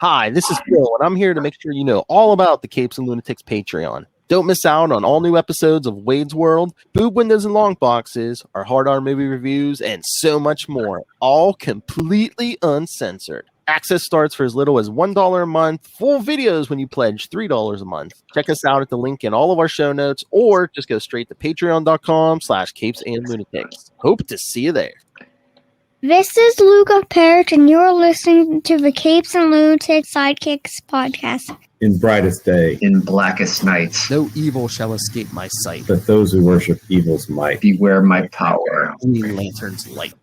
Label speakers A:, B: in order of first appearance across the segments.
A: Hi, this is Phil, and I'm here to make sure you know all about the Capes and Lunatics Patreon. Don't miss out on all new episodes of Wade's World, Boob Windows and Long Boxes, our Hard R movie reviews, and so much more, all completely uncensored. Access starts for as little as $1 a month, full videos when you pledge $3 a month. Check us out at the link in all of our show notes, or just go straight to patreon.com/capesandlunatics. Hope to see you there.
B: This is Luca Parrott, and you're listening to the Capes and Lunatics Sidekicks Podcast.
C: In brightest day,
D: in blackest nights,
A: No evil shall escape my sight.
C: but those who worship evil's might.
D: beware my power.
A: Green Lantern's light.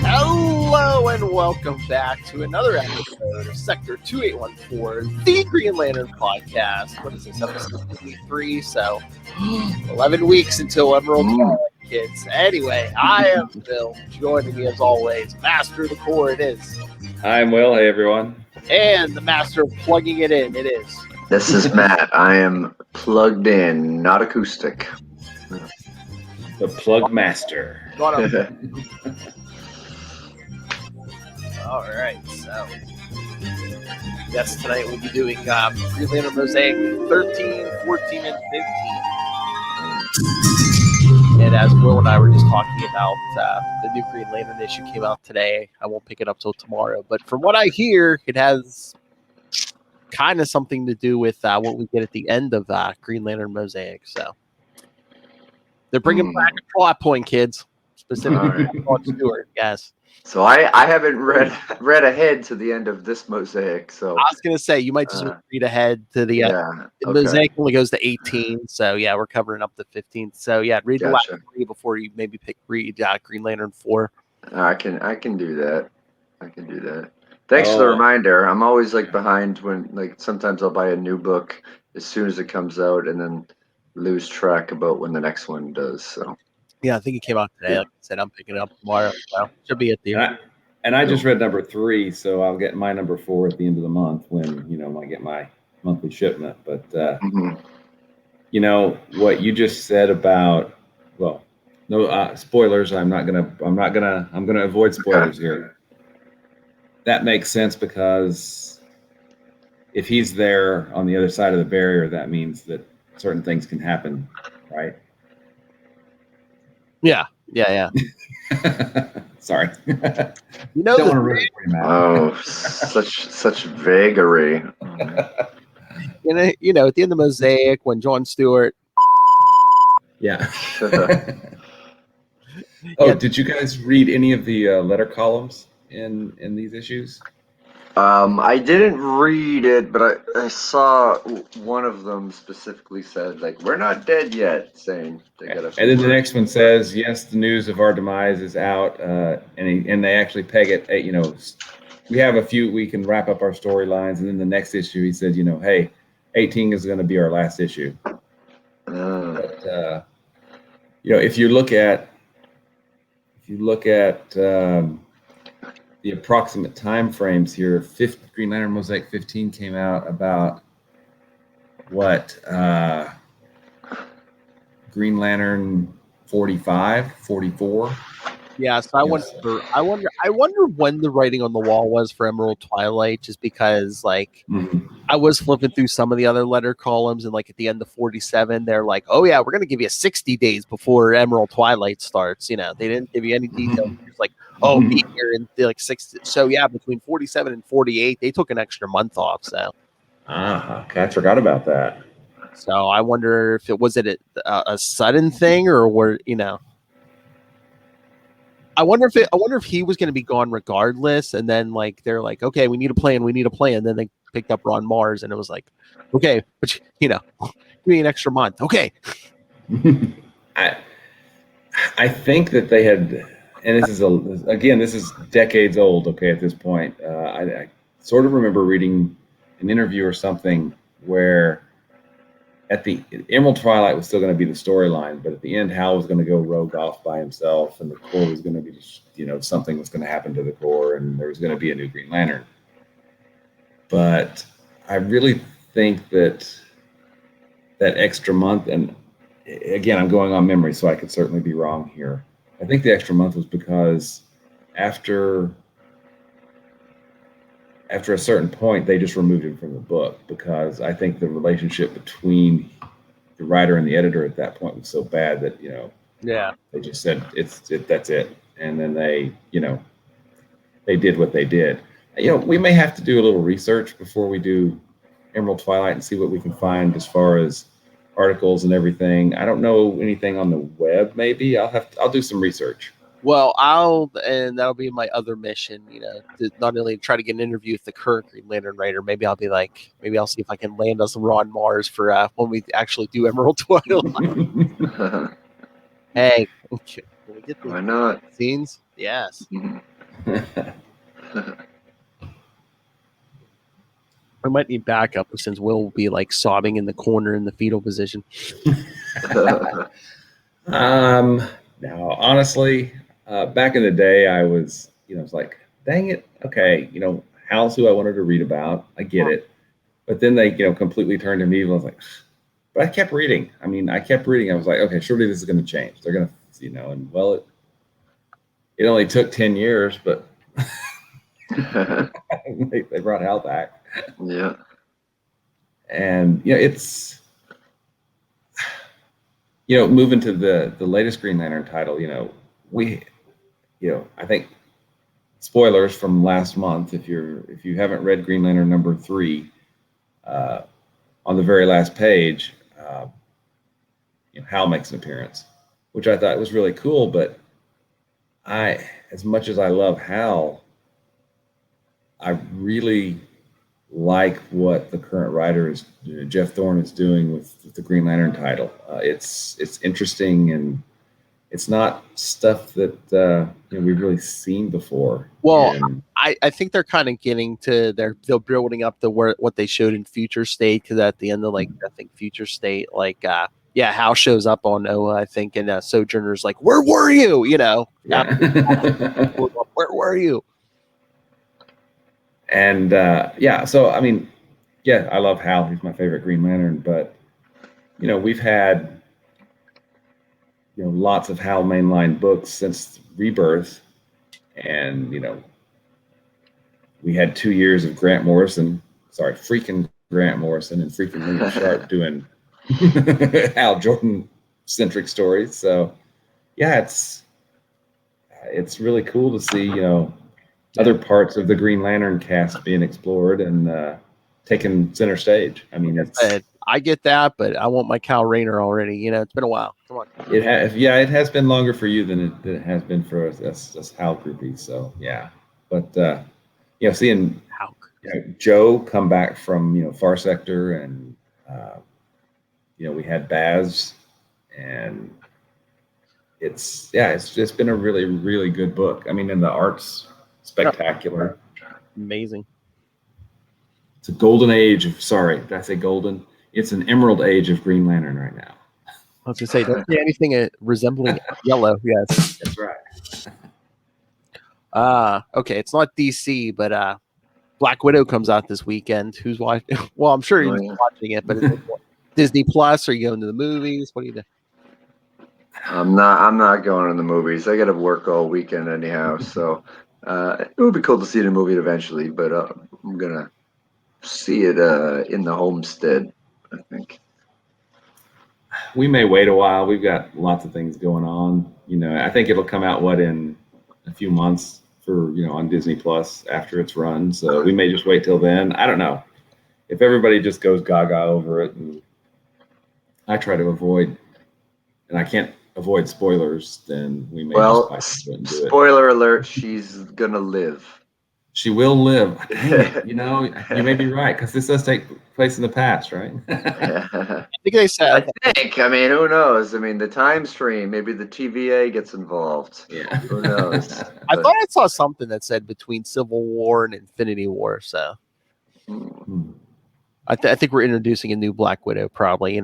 A: Hello and welcome back to another episode of Sector 2814, the Green Lantern Podcast. What is this, episode 53? So, 11 weeks until Emerald Twilight, kids. Anyway, I am Phil. Joining me as always, Master of the Core, it is.
E: I'm Will. Hey, everyone.
A: And the Master of Plugging It In, it is.
D: This is Matt. I am plugged in, not acoustic.
E: The Plug Master.
A: All right, so yes, tonight we'll be doing Green Lantern Mosaic 13, 14, and 15. And as Will and I were just talking about, the new Green Lantern issue came out today. I won't pick it up till tomorrow, but from what I hear, it has kind of something to do with what we get at the end of Green Lantern Mosaic. So they're bringing back a plot point, kids, specifically John Stewart. Yes.
F: So I haven't read ahead to the end of this Mosaic. So
A: I was gonna say you might just read ahead to the Mosaic only goes to 18. So yeah, we're covering up to 15. So yeah, read the last 3 before you maybe read Green Lantern 4.
F: I can do that. Thanks for the reminder. I'm always like behind when sometimes I'll buy a new book as soon as it comes out and then lose track about when the next one does. So.
A: Yeah, I think it came out today. Like I said, I'm picking it up tomorrow. So should be at the end.
E: And I just read number 3, so I'll get my number 4 at the end of the month when I get my monthly shipment. But what you just said about no spoilers. I'm gonna avoid spoilers here. That makes sense because if he's there on the other side of the barrier, that means that certain things can happen, right?
A: Yeah.
E: Sorry.
A: Don't
E: really
F: such vagary.
A: At the end of Mosaic when John Stewart.
E: Yeah. Did you guys read any of the letter columns in these issues?
F: I didn't read it, but I saw one of them specifically said, we're not dead yet, saying they got a few.
E: And then the next one says, yes, the news of our demise is out, and they actually peg it at, we have a few, we can wrap up our storylines, and then the next issue he said, hey, 18 is going to be our last issue. But, if you look at the approximate time frames here, Green Lantern Mosaic 15 came out about Green Lantern 45, 44.
A: Yeah, so I wonder when the writing on the wall was for Emerald Twilight, just because I was flipping through some of the other letter columns, and at the end of 47, they're like, oh yeah, we're gonna give you 60 days before Emerald Twilight starts. They didn't give you any details. It's like, be here in 60. So yeah, between 47 and 48, they took an extra month off. So
E: okay, I forgot about that.
A: So I wonder if it was a sudden thing, or were I wonder if he was going to be gone regardless, and then they're like, okay, we need a plan. Then they picked up Ron Mars, and it was like, okay, but give me an extra month, okay.
E: I think that they had, and this is decades old. Okay, at this point, I sort of remember reading an interview or something where at the Emerald Twilight was still going to be the storyline, but at the end, Hal was going to go rogue off by himself, and the Corps was going to be, something was going to happen to the Corps, and there was going to be a new Green Lantern. But I really think that extra month, and again, I'm going on memory, so I could certainly be wrong here. I think the extra month was because after after a certain point, they just removed him from the book because I think the relationship between the writer and the editor at that point was so bad that, they just said that's it. And then they did what they did. We may have to do a little research before we do Emerald Twilight and see what we can find as far as articles and everything. I don't know anything on the web. Maybe I'll do some research.
A: Well, and that'll be my other mission, to not only try to get an interview with the current Green Lantern writer, maybe I'll see if I can land us Ron Mars for when we actually do Emerald Twilight. Hey, okay. Can we get
F: Why not?
A: Scenes? Yes. I might need backup since Will will be like sobbing in the corner in the fetal position.
E: Now, honestly, back in the day, I was, it's like, dang it. Okay. Hal's who I wanted to read about. I get it. But then they, completely turned him evil. I was like, but I kept reading. I kept reading. I was like, okay, surely this is going to change. They're going to, and well, it only took 10 years, but they brought Hal back.
F: Yeah.
E: And, it's, moving to the latest Green Lantern title, I think spoilers from last month, if you haven't read Green Lantern number 3, on the very last page, Hal makes an appearance, which I thought was really cool. But as much as I love Hal, I really like what the current writer is, Jeff Thorne, is doing with the Green Lantern title. It's interesting, and it's not stuff that we've really seen before.
A: Well, I think they're kind of getting to they're building up what they showed in Future State, because at the end of I think Future State, Hal shows up on Oa, I think, and Sojourner's like, "Where were you?"
E: Yeah.
A: Where were you?
E: And so I love Hal. He's my favorite Green Lantern. But we've had lots of Hal mainline books since Rebirth, and we had 2 years of freaking Grant Morrison and freaking William Sharp doing Hal Jordan centric stories. So it's really cool to see other parts of the Green Lantern cast being explored and taking center stage.
A: I get that, but I want my Kyle Rayner already. It's been a while. Come on.
E: It has been longer for you than it has been for us Hal groupies. So yeah, but seeing Joe come back from Far Sector, and we had Baz, and it's been a really, really good book. And the art's spectacular.
A: Amazing.
E: It's a golden age of, did I say golden? It's an emerald age of Green Lantern right now.
A: I was going to say, don't see anything resembling yellow. Yes.
E: That's right.
A: Okay, it's not DC, but Black Widow comes out this weekend. Who's watching? Well, I'm sure you're watching it, but it's Disney Plus, or you going to the movies? What do you do?
F: I'm not going to the movies. I got to work all weekend anyhow, so it would be cool to see the movie eventually, but I'm gonna see it in the homestead, I think.
E: We may wait a while. We've got lots of things going on. I think it'll come out in a few months for on Disney Plus after it's run. So we may just wait till then. I don't know. If everybody just goes gaga over it, and I try to avoid, and I can't avoid spoilers, then we may just do it.
F: Spoiler alert, she's gonna live.
E: She will live. You may be right, because this does take place in the past, right?
A: I think they said.
F: Who knows? The time stream, maybe the TVA gets involved.
E: Yeah.
F: Who knows?
A: I thought I saw something that said between Civil War and Infinity War. So I think we're introducing a new Black Widow, probably.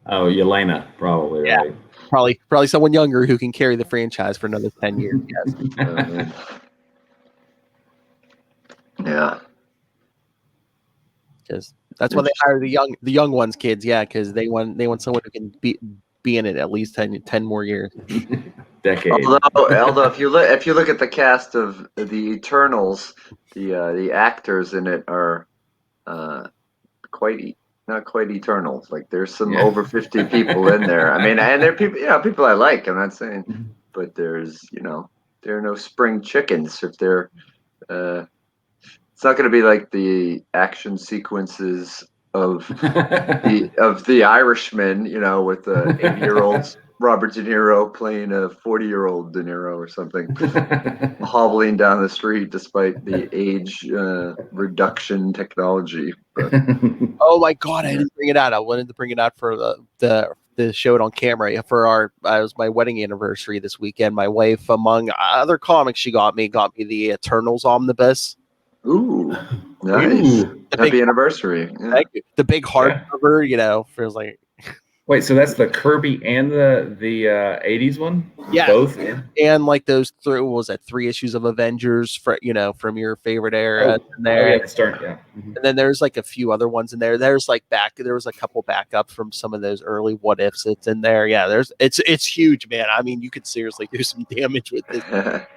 E: Oh, Yelena, probably.
A: Yeah.
E: Right?
A: Probably someone younger who can carry the franchise for another 10 years. Yes.
F: Yeah.
A: Because that's why they hire the young ones, kids. Yeah, because they want someone who can be in it at least 10 more years.
E: Decade.
F: Although if you look at the cast of the Eternals, the actors in it are not quite eternal. Like there's some over 50 people in there. I mean, and they're people I like. I'm not saying, but there's there are no spring chickens. If they're it's not going to be like the action sequences of the Irishman, with the 80-year-old Robert De Niro playing a 40-year-old De Niro or something, hobbling down the street despite the age reduction technology. But,
A: oh my God, I didn't bring it out. I wanted to bring it out for the show it on camera for it was my wedding anniversary this weekend. My wife, among other comics, she got me the Eternals omnibus.
F: Ooh, nice! Happy anniversary! Yeah.
A: Thank you. The big hardcover, feels like.
E: Wait, so that's the Kirby and the 80s one?
A: Yeah,
E: both.
A: And like those three issues of Avengers from your favorite era in there.
E: Oh, yeah, start. Yeah.
A: And then there's like a few other ones in there. There's like there was a couple backups from some of those early what ifs that's in there. Yeah, it's huge, man. I mean, you could seriously do some damage with it,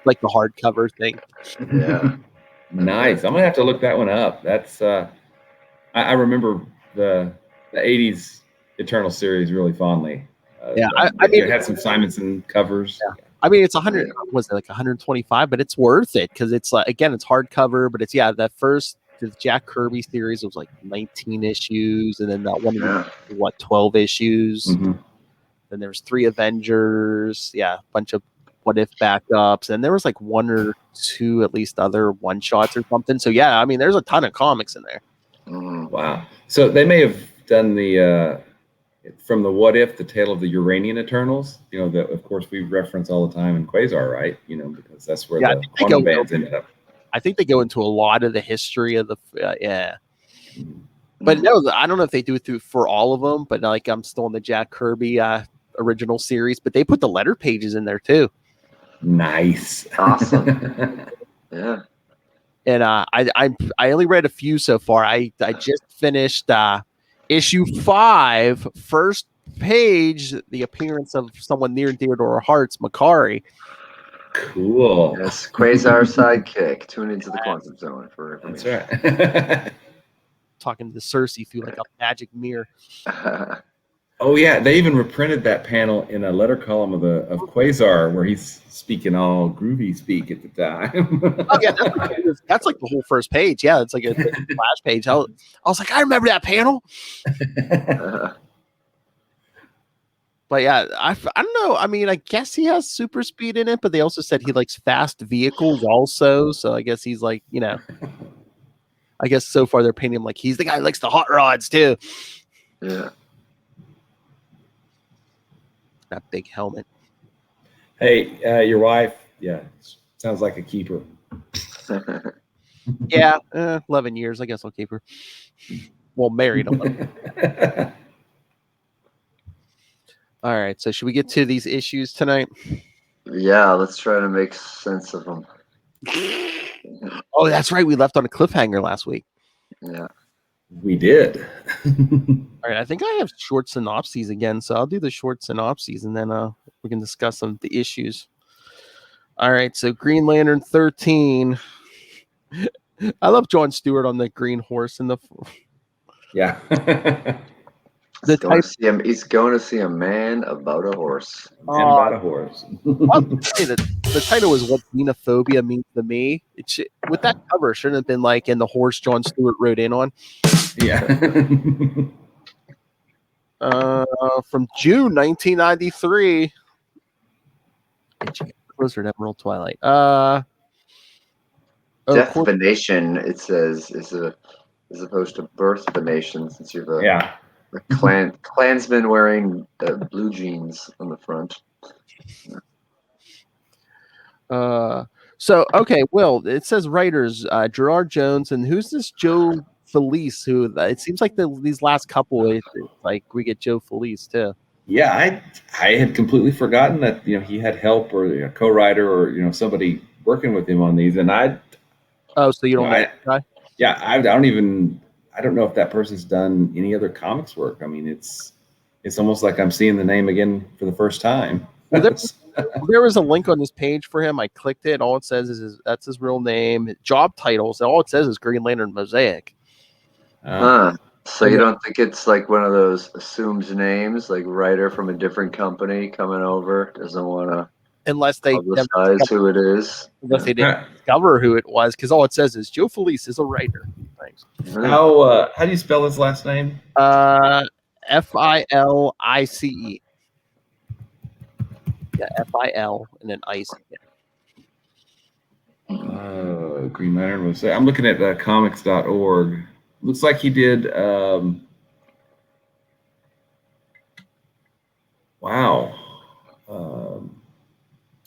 A: like the hardcover thing.
F: Yeah.
E: Nice. I'm gonna have to look that one up. That's I remember the 80s Eternal series really fondly. I mean, it had some Simonson covers.
A: Yeah. I mean, it's 100. Was it like 125? But it's worth it because it's again, it's hardcover. But it's that first the Jack Kirby series was like 19 issues, and then that one 12 issues.
E: Mm-hmm.
A: Then there was 3 Avengers. Yeah, a bunch of what if backups, and there was like 1 or 2 at least other one shots or something. So yeah, I mean, there's a ton of comics in there.
E: Wow. So they may have done the from the what if, the tale of the Uranian Eternals, that of course we reference all the time in Quasar, right? Because that's where the quantum bands ended up.
A: I think they go into a lot of the history of the but no, I don't know if they do it for all of them, but like I'm still in the Jack Kirby original series, but they put the letter pages in there too.
F: Nice. Awesome. Yeah.
A: And I only read a few so far. I just finished issue 5, first page, the appearance of someone near and dear to our hearts, Makari.
E: Cool.
F: Yes, Quasar sidekick. Tune into the Quantum Zone for information.
E: That's right.
A: Talking to Cersei through like a magic mirror.
E: Oh yeah, they even reprinted that panel in a letter column of Quasar where he's speaking all groovy speak at the time.
A: Oh yeah, that's like the whole first page. Yeah, it's like a splash page. I was like, I remember that panel. But yeah, I don't know. I mean, I guess he has super speed in it, but they also said he likes fast vehicles also. So I guess he's like, I guess so far they're painting him like he's the guy who likes the hot rods too.
F: Yeah.
A: That big helmet.
E: Hey, your wife, sounds like a keeper.
A: Yeah, 11 years. I guess I'll keep her. Well, married. 11. All right, so should we get to these issues tonight?
F: Yeah, let's try to make sense of them.
A: Oh, that's right. We left on a cliffhanger last week.
F: Yeah.
E: We did.
A: All right, I think I have short synopses again, so I'll do the short synopses, and then we can discuss some of the issues. All right, so Green Lantern 13. I love Jon Stewart on the green horse in the.
E: Yeah.
F: He's going to see a man about a horse.
E: About a horse.
A: The title is What Xenophobia Means to Me. With that cover, shouldn't have been like in the horse Jon Stewart rode in on.
E: Yeah.
A: From June 1993. Blizzard Emerald Twilight.
F: Death of a Nation, it says, is as opposed to Birth of a Nation, since you're the Klansman wearing blue jeans on the front.
A: So okay, Will, it says writers Gerard Jones, and who's this Joe Felice? Who it seems like these last couple, like we get Joe Felice too.
E: Yeah, I had completely forgotten that he had help or a co-writer or somebody working with him on these, and
A: so you don't know that guy?
E: Yeah, I don't know if that person's done any other comics work. I mean, it's it's almost like I'm seeing the name again for the first time.
A: Well, there was a link on this page for him. I clicked it. All it says is that's his real name, job titles. All it says is Green Lantern Mosaic.
F: So you don't think it's like one of those assumes names, like writer from a different company coming over, doesn't want to
A: unless they
F: publicize who it is.
A: Unless they didn't discover who it was, because all it says is Joe Felice is a writer. Thanks.
E: How do you spell his last name?
A: Filice. Yeah, FIL and then ice.
E: Green Lantern was. I'm looking at comics.org. Looks like he did. Wow.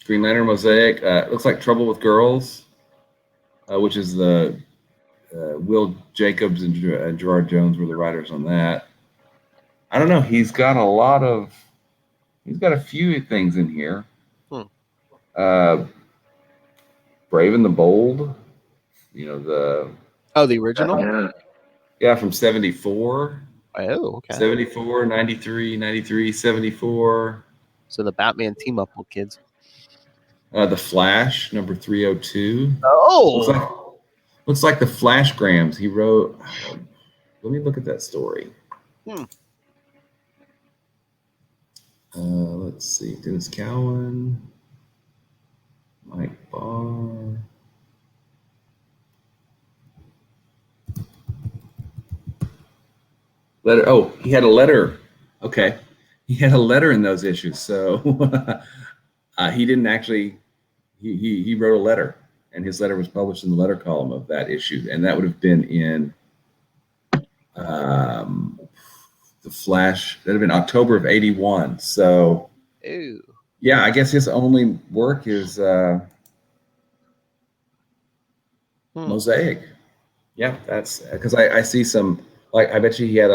E: Green Lantern Mosaic. Looks like Trouble with Girls, which is the Will Jacobs and Gerard Jones were the writers on that. I don't know. He's got a few things in here. Brave and the Bold. The
A: original?
E: Yeah, from 74.
A: Oh, okay.
E: 74, 93, 74.
A: So the Batman team up with kids.
E: The Flash, number 302.
A: Oh!
E: Looks like the Flashgrams he wrote. Let me look at that story. Let's see. Dennis Cowan. Mike Barr. Letter. Oh, he had a letter. Okay. He had a letter in those issues. So he didn't actually, he wrote a letter, and his letter was published in the letter column of that issue. And that would have been in the Flash. That would have been October of 81. So, yeah, I guess his only work is Mosaic. Yeah, that's because I see some. Like, I bet you he had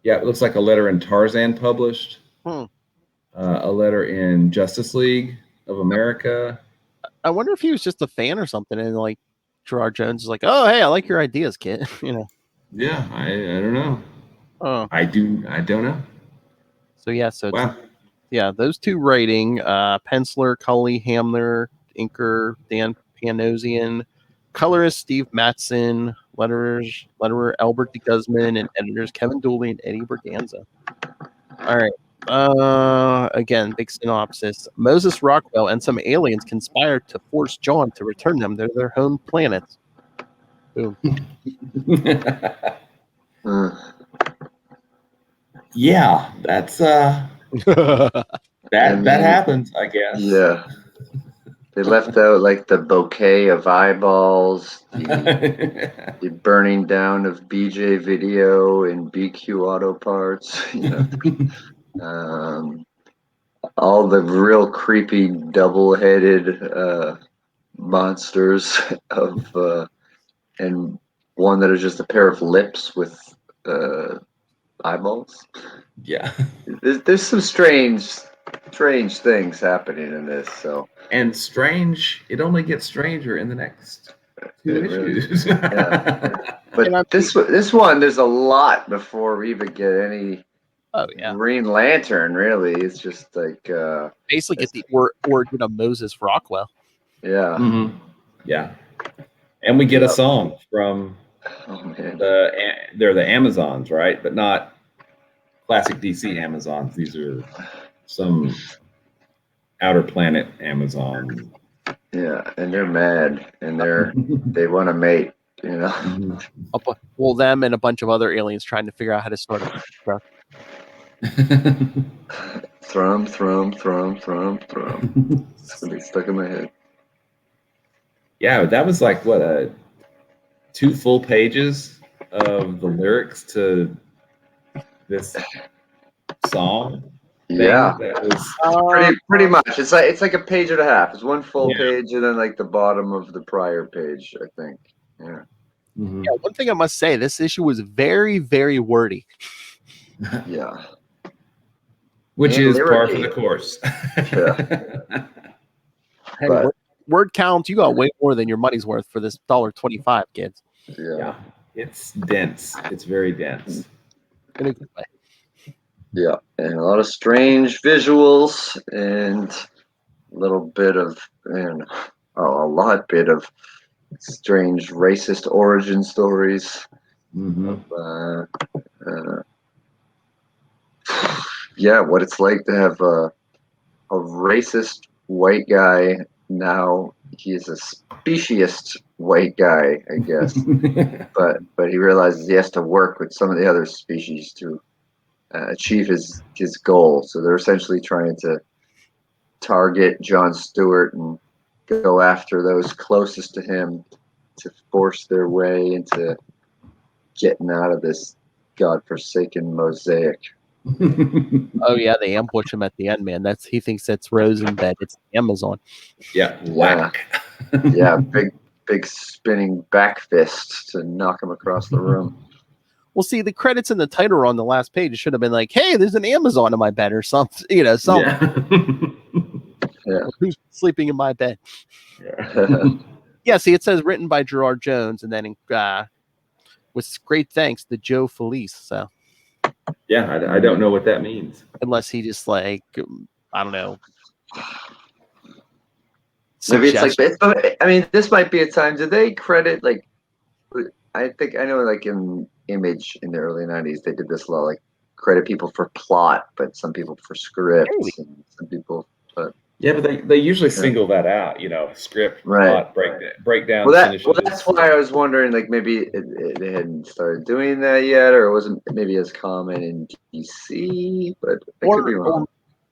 E: it looks like a letter in Tarzan published, a letter in Justice League of America.
A: I wonder if he was just a fan or something, and like Gerard Jones is like, "Oh, hey, I like your ideas, kid."
E: Yeah, I don't know.
A: Oh,
E: I don't know.
A: So yeah,
E: wow.
A: Those two writing, penciler Cully Hamler, inker Dan Panosian, colorist Steve Matson, letterer Albert de Guzman, and editors Kevin Dooley and Eddie Berganza. All right. Again, big synopsis. Moses Rockwell and some aliens conspired to force John to return them to their home planets. Boom.
E: Yeah, that's that happens, I guess.
F: Yeah. They left out like the bouquet of eyeballs, the burning down of BJ Video and BQ Auto Parts, all the real creepy double-headed monsters and one that is just a pair of lips with eyeballs.
E: Yeah,
F: there's some strange things happening in this. So.
E: And strange, it only gets stranger in the next two issues.
F: But this one, there's a lot before we even get any Green Lantern, really. It's just like...
A: basically get the origin of Moses Rockwell.
F: Yeah.
E: Mm-hmm. Yeah. And we get a song from they're the Amazons, right? But not classic DC Amazons. These are some... outer planet Amazon.
F: Yeah, and they're mad, and they want to mate,
A: Well, them and a bunch of other aliens trying to figure out how to start a truck.
F: Thrum. It's gonna be stuck in my head.
E: Yeah, that was like 2 full pages of the lyrics to this song.
F: Yeah,
E: that was
F: pretty much. It's like a page and a half. It's one full page, and then like the bottom of the prior page, I think. Yeah.
E: Mm-hmm.
A: Yeah. One thing I must say, this issue was very, very wordy.
F: Yeah.
E: Which is par for the course.
F: Yeah.
A: Hey, word count, you got way more than your money's worth for this $1.25, kids.
F: Yeah.
E: It's dense. It's very dense.
A: In a good way.
F: Yeah, and a lot of strange visuals and a little bit of, and a lot bit of strange racist origin stories.
E: Mm-hmm.
F: Yeah, what it's like to have a racist white guy. Now he's a speciesist white guy, I guess. but he realizes he has to work with some of the other species to achieve his goal. So they're essentially trying to target Jon Stewart and go after those closest to him to force their way into getting out of this godforsaken Mosaic.
A: Oh yeah, they ambush him at the end, man. He thinks that's Rose in bed. It's Amazon.
E: Yeah, whack.
F: Yeah, big spinning back fist to knock him across the room.
A: Well, see, the credits in the title are on the last page. It should have been like, "Hey, there's an Amazon in my bed," or something. You know, something.
F: Yeah.
A: Who's sleeping in my bed?
F: Yeah.
A: Yeah. See, it says written by Gerard Jones, and then with great thanks to Joe Felice. So.
E: Yeah, I don't know what that means.
A: Unless he just like, I don't know.
F: Maybe it's like, I mean, this might be a time. Did they credit, like, I know like in Image in the early 90s, they did this a lot, like credit people for plot, but some people for script, and some people.
E: Yeah, but they usually single that out, you know, script,
F: right.
E: plot, breakdown.
F: Well, that's why I was wondering, like, maybe they hadn't started doing that yet, or it wasn't maybe as common in DC, but I could be wrong.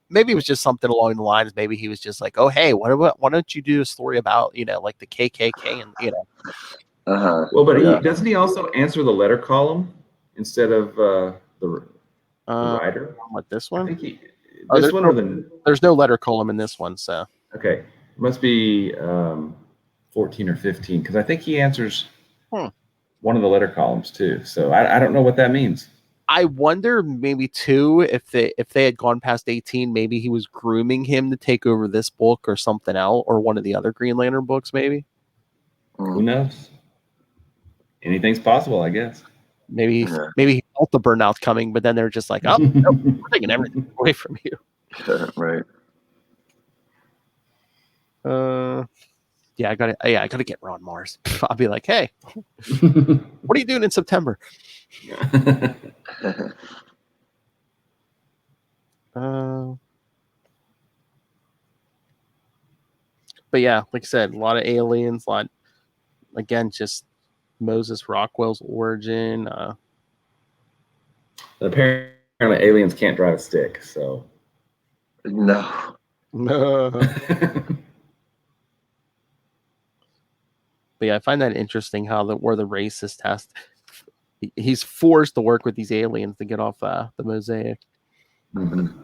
A: Maybe it was just something along the lines. Maybe he was just like, "Oh, hey, why don't you do a story about, you know, like the KKK and, you know."
E: Well, but doesn't he also answer the letter column instead of the writer?
A: What, this one?
E: I think there's
A: no letter column in this one, so.
E: Okay, it must be 14 or 15 because I think he answers one of the letter columns too. So I don't know what that means.
A: I wonder maybe too if they had gone past 18, maybe he was grooming him to take over this book or something else, or one of the other Green Lantern books, maybe.
E: Who knows? Anything's possible, I guess.
A: Maybe he felt the burnout coming, but then they're just like, "Oh, no, we're taking everything away from you."
F: Right.
A: Yeah, I gotta get Ron Mars. I'll be like, "Hey, what are you doing in September?" But yeah, like I said, a lot of aliens, again, just Moses Rockwell's origin.
E: Apparently, aliens can't drive a stick, so
F: no.
A: But yeah, I find that interesting how where the racist has he's forced to work with these aliens to get off the Mosaic.
E: Mm-hmm.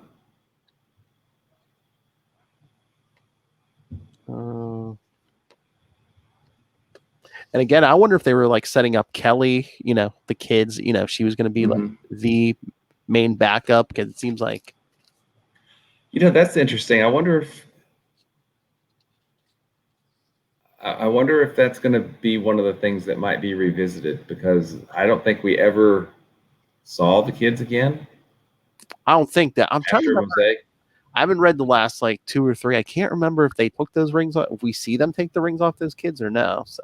A: And again, I wonder if they were like setting up Kelly, you know, the kids, you know, she was going to be like the main backup, because it seems like,
E: you know, that's interesting. I wonder if that's going to be one of the things that might be revisited, because I don't think we ever saw the kids again.
A: I don't think that. I'm trying to remember.
E: Mosaic.
A: I haven't read the last like 2 or 3. I can't remember if they took those rings off, if we see them take the rings off those kids or no. So,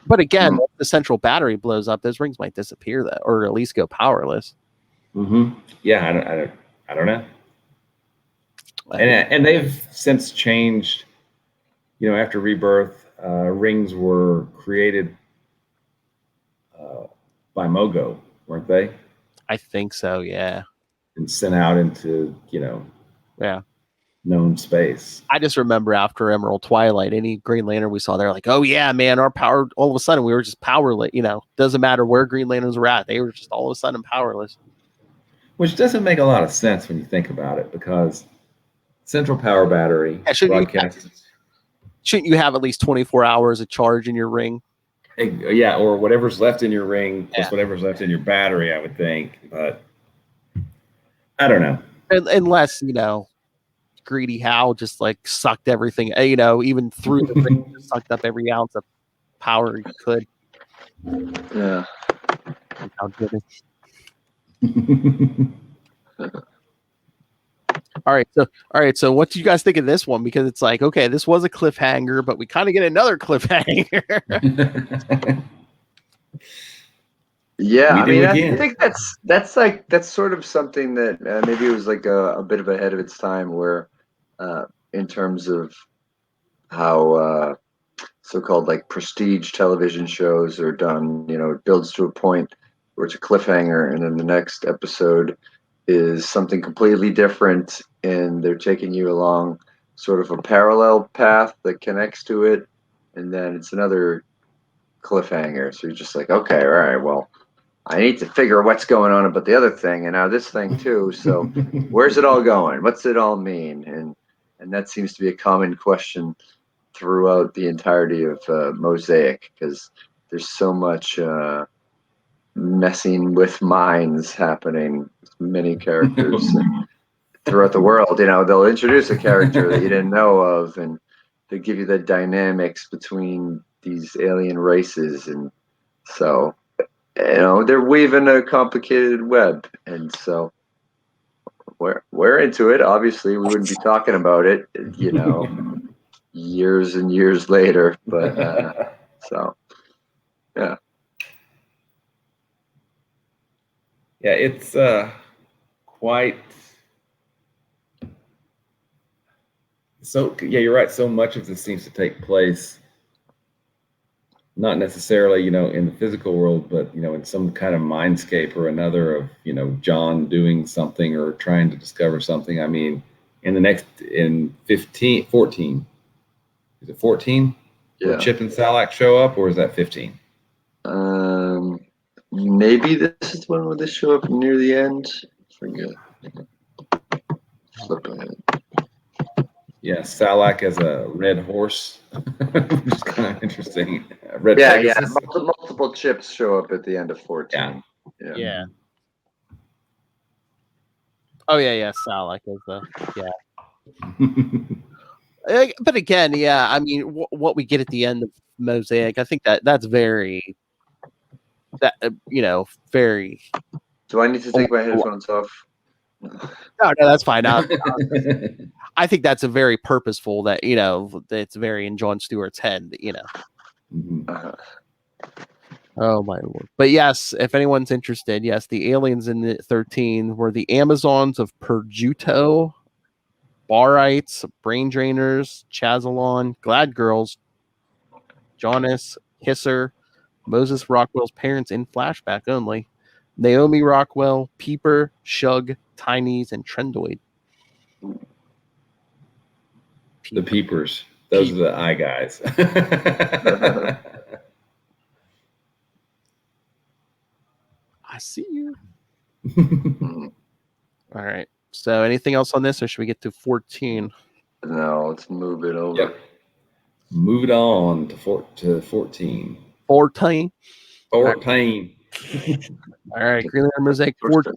A: but again, if the central battery blows up, those rings might disappear, or at least go powerless.
E: Mm-hmm. Yeah, I don't know. And they've since changed. You know, after Rebirth, rings were created by Mogo, weren't they?
A: I think so, yeah.
E: And sent out into, you know, known space.
A: I just remember after Emerald Twilight, any Green Lantern we saw, they're like, "Oh yeah, man, our power." All of a sudden, we were just powerless. You know, doesn't matter where Green Lanterns were at; they were just all of a sudden powerless.
E: Which doesn't make a lot of sense when you think about it, because central power battery broadcasts.
A: Shouldn't you have at least 24 hours of charge in your ring?
E: Yeah, or whatever's left in your ring plus whatever's left in your battery, I would think. But I don't know.
A: Unless, you know, Greedy Hal just like sucked everything, you know, even through the ring, just sucked up every ounce of power he could.
F: Yeah.
A: How good it. All right. So what do you guys think of this one? Because it's like, okay, this was a cliffhanger, but we kind of get another cliffhanger.
F: Yeah, I mean,
E: again.
F: I think that's sort of something that maybe it was like a bit of ahead of its time, where in terms of how so-called like prestige television shows are done, it builds to a point where it's a cliffhanger, and then the next episode is something completely different, and they're taking you along sort of a parallel path that connects to it, and then it's another cliffhanger. So you're just like, okay, all right, well, I need to figure what's going on about the other thing, and now this thing too. So where's it all going? What's it all mean? And that seems to be a common question throughout the entirety of Mosaic, because there's so much messing with minds happening. Many characters throughout the world. They'll introduce a character that you didn't know of, and they give you the dynamics between these alien races, and so they're weaving a complicated web, and so we're into it. Obviously, we wouldn't be talking about it, years and years later. But so yeah.
E: Yeah, it's quite. So yeah, you're right. So much of this seems to take place, not necessarily, in the physical world, but in some kind of mindscape or another of John doing something or trying to discover something. I mean, in 14, is it 14?
F: Yeah.
E: Where Chip and Salak show up, or is that 15?
F: Maybe this is one where they show up near the end. Forget. Flip ahead.
E: Yeah, Salak as a red horse, which is kind of interesting. Red
F: Yeah.
E: Pegasus.
F: Multiple chips show up at the end of 14.
A: Yeah. Oh yeah. Salak is but again, yeah. I mean, what we get at the end of Mosaic, I think that's very very.
F: Do I need to take my headphones off?
A: No, that's fine. I think that's a very purposeful that it's very in Jon Stewart's head. Oh my lord! But yes, if anyone's interested, yes, the aliens in the 13 were the Amazons of Perjuto, Barites, Brain Drainers, Chazalon, Glad Girls, Jonas, Kisser, Moses Rockwell's parents in flashback only, Naomi Rockwell, Peeper, Shug, Tinies, and Trendoid.
E: The Peepers. Those are the eye guys.
A: I see you. All right. So anything else on this, or should we get to 14?
F: No, let's move it over.
E: Yep. Move it on to 14.
A: 14.
E: 14.
A: All right. Green Lantern Mosaic 14.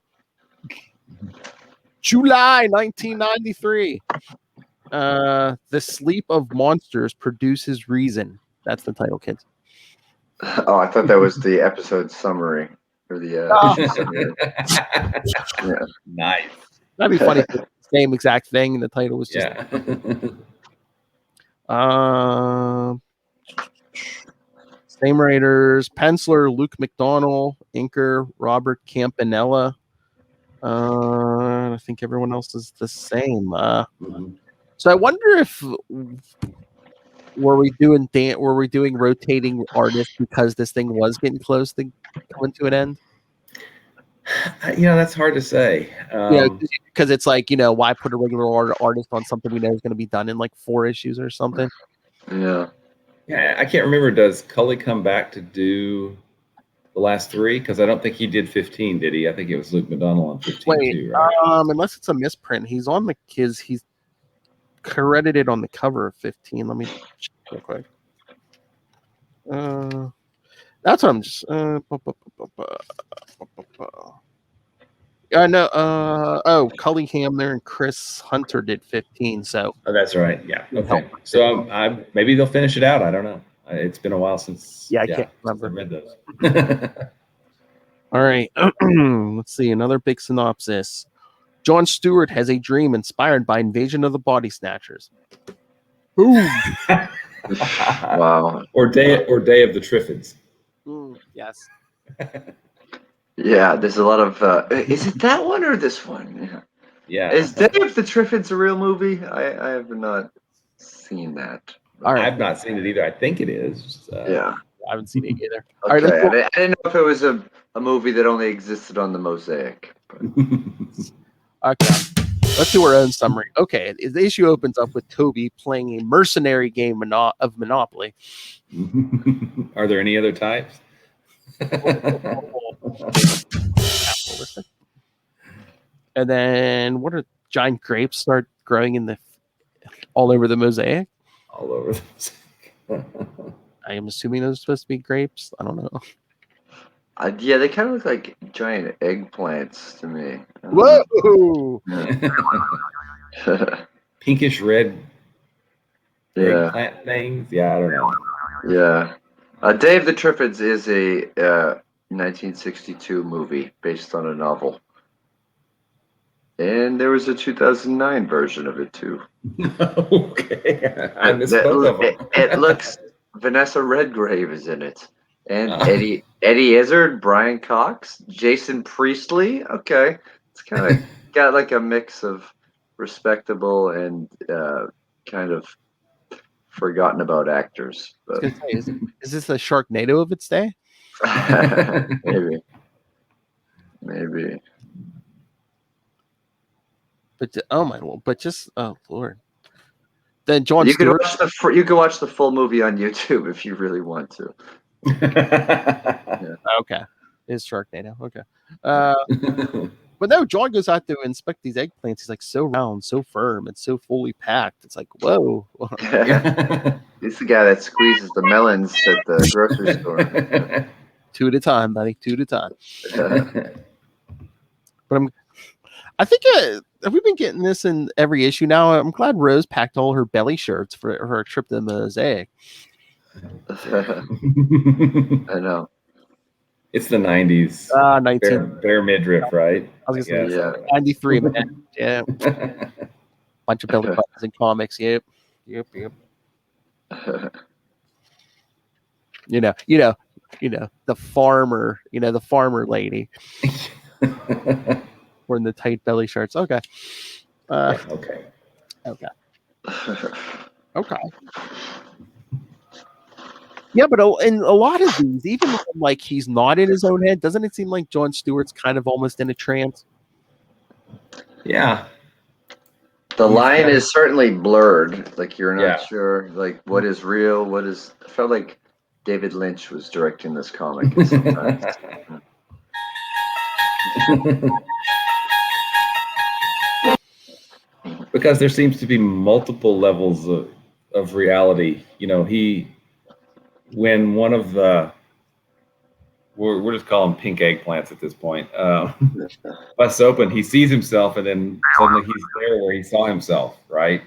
A: July 1993. The Sleep of Monsters Produces Reason. That's the title, kids.
F: Oh, I thought that was the episode summary or the issue summary. Yeah.
E: Nice.
A: That'd be funny. Same exact thing, and the title was just. Same writers: penciler Luke McDonnell, inker Robert Campanella. I think everyone else is the same. So I wonder if were we doing rotating artists because this thing was getting close to coming to an end?
E: That's hard to say.
A: Because it's like, why put a regular artist on something we know is going to be done in like 4 issues or something?
F: Yeah.
E: Yeah, I can't remember. Does Cully come back to do the last 3? Because I don't think he did 15, did he? I think it was Luke McDonnell on 15 too, right?
A: Unless it's a misprint. He's on he's credited on the cover of 15. Let me check real quick. That's what I'm just. Cullingham there and Chris Hunter did 15. So.
E: Oh, that's right. Yeah. Okay. So maybe they'll finish it out. I don't know. It's been a while since.
A: I can't remember.
E: I read those.
A: All right. Let's see. Another big synopsis. Jon Stewart has a dream inspired by Invasion of the Body Snatchers. Boom.
F: Wow.
E: Or Day of the Triffids.
A: Yes.
F: Yeah, there's a lot of. Is it that one or this one? Yeah.
E: Yeah.
F: Is Day of the Triffids a real movie? I have not seen that.
A: All right.
E: I've not seen it either. I think it is.
F: Yeah.
A: I haven't seen it either. All right,
F: Okay.
A: let's
F: I didn't know if it was a movie that only existed on the Mosaic. But...
A: Okay. Let's do our own summary. Okay, the issue opens up with Toby playing a mercenary game of Monopoly.
E: Are there any other types?
A: Capitalistic. And then what are giant grapes start growing in all over the Mosaic?
E: All over the
A: I am assuming those are supposed to be grapes. I don't know.
F: Yeah, they kind of look like giant eggplants to me.
A: Whoa!
E: pinkish red
F: Yeah.
E: eggplant things. Yeah, I don't know.
F: Yeah. Day of the Triffids is a 1962 movie based on a novel. And there was a 2009 version of it too.
E: Okay. I missed both of them.
F: It looks Vanessa Redgrave is in it. And Eddie Izzard, Brian Cox, Jason Priestley. Okay. It's kind of got like a mix of respectable and kind of forgotten about actors. But
A: Is this a Sharknado of its day?
F: Maybe.
A: But oh my lord! But just oh lord. Then Jon
F: You could
A: Stewart.
F: you could watch the full movie on YouTube if you really want to.
A: Okay, it's Sharknado. Okay. But no, John goes out to inspect these eggplants. He's like so round, so firm, and so fully packed. It's like, whoa.
F: He's the guy that squeezes the melons at the grocery store.
A: 2 at a time, buddy. 2 at a time. But I think have we been getting this in every issue now? I'm glad Rose packed all her belly shirts for her trip to the Mosaic.
F: I know.
E: It's the 90s.
A: 19.
E: Bare midriff, right?
A: I was going to say,
F: Yeah.
A: 93, man. Yeah. Bunch of belly buttons in comics. Yep. You know, the farmer, the farmer lady. Wearing the tight belly shirts. Okay.
E: Okay.
A: Yeah, but in a lot of these, even when, like he's not in his own head, doesn't it seem like Jon Stewart's kind of almost in a trance?
E: Yeah.
F: The line is certainly blurred. Like you're not
E: Yeah.
F: sure, like what is real, what is. I felt like David Lynch was directing this comic sometimes.
E: Because there seems to be multiple levels of reality. When one of the we're just calling pink eggplants at this point. Busts open, he sees himself, and then suddenly he's there where he saw himself, right?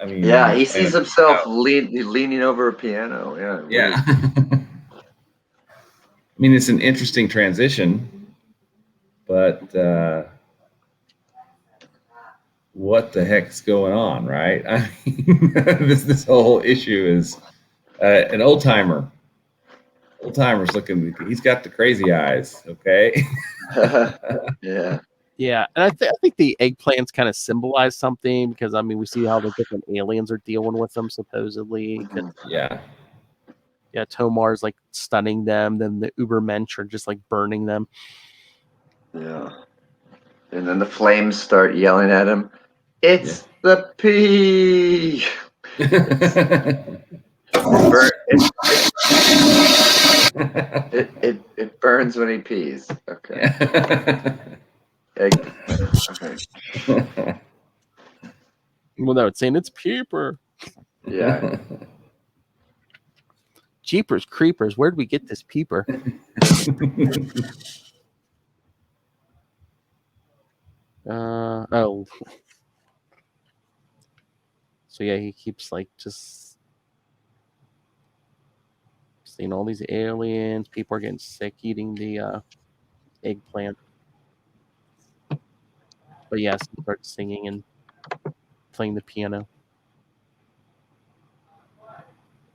E: I mean,
F: Yeah, he sees himself leaning over a piano.
E: Yeah. I mean, it's an interesting transition, but what the heck's going on, right? I mean, this whole issue is an old timer. Old timer's looking. He's got the crazy eyes. Okay.
F: Yeah.
A: Yeah, and I think the eggplants kind of symbolize something because we see how the different aliens are dealing with them supposedly.
E: Yeah.
A: Yeah, Tomar's like stunning them, then the Ubermensch are just like burning them.
F: Yeah. And then the flames start yelling at him. It's the pea. It burns when he pees. Okay. Okay.
A: Well, no, it's saying it's peeper.
F: Yeah.
A: Jeepers creepers, where'd we get this peeper? Oh. So yeah, he keeps like just seeing all these aliens. People are getting sick eating the eggplant. But yes, he starts singing and playing the piano.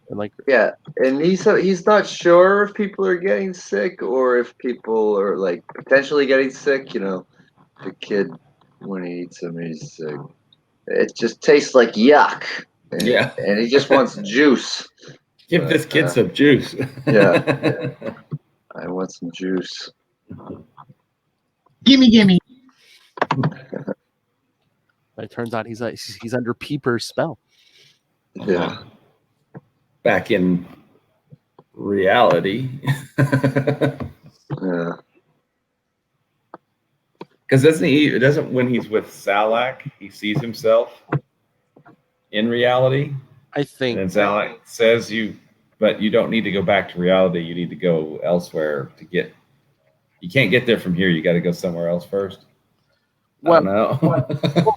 A: And like,
F: Yeah, and he's not sure if people are getting sick or if people are like potentially getting sick. You know, the kid when he eats them, he's it just tastes like yuck. And,
E: Yeah.
F: and he just wants juice.
E: Give this kid some juice.
F: Yeah. I want some juice.
G: Gimme.
A: but it turns out he's under Peeper's spell.
F: Yeah.
E: Back in reality.
F: Yeah.
E: Because doesn't when he's with Salak, he sees himself in reality.
A: I think.
E: And then Salak says but you don't need to go back to reality. You need to go elsewhere you can't get there from here. You got to go somewhere else first.
A: Well,
E: no.